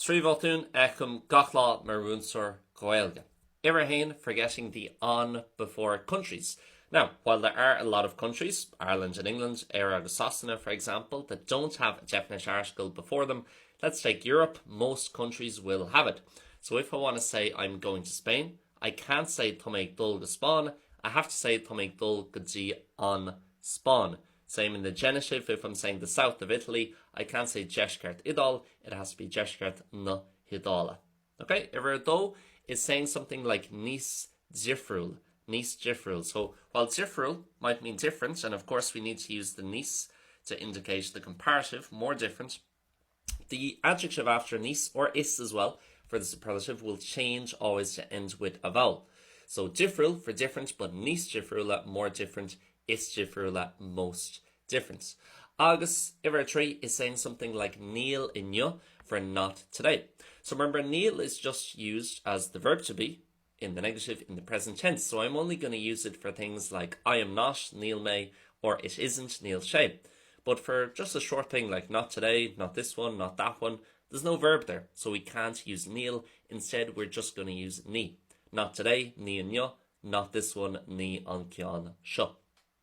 Tríomháltún echem gachlá mar rúnsor Gaeilge. Ibrahim forgetting the on before countries. Now, while there are a lot of countries, Ireland and England, Éire agus Sasana for example, that don't have a definite article before them, let's take Europe, most countries will have it. So if I want to say I'm going to Spain, I can't say Tomeig dul go Spáin, I have to say Tomeig dul go dtí on Spáin. Same in the genitive, if I'm saying the south of Italy, I can't say Deisceart Idal, it has to be Deisceart na Hidála. Okay, if though is saying something like Níos Difriúil, Níos Difriúil. So while Difriúil might mean different, and of course we need to use the Níos to indicate the comparative, more different, the adjective after Níos, or is as well, for the superlative will change always to end with a vowel. So Difriúil for different, but Níos Difriúil more different, is Difriúil most different. Agus Iver is saying something like Níl inniu for not today. So remember, Níl is just used as the verb to be in the negative in the present tense. So I'm only going to use it for things like I am not, Níl may, or it isn't, Níl sé. But for just a short thing like not today, not this one, not that one, there's no verb there. So we can't use Níl. Instead, we're just going to use ní. Not today, ní inniu. Not this one, ní an ceann seo.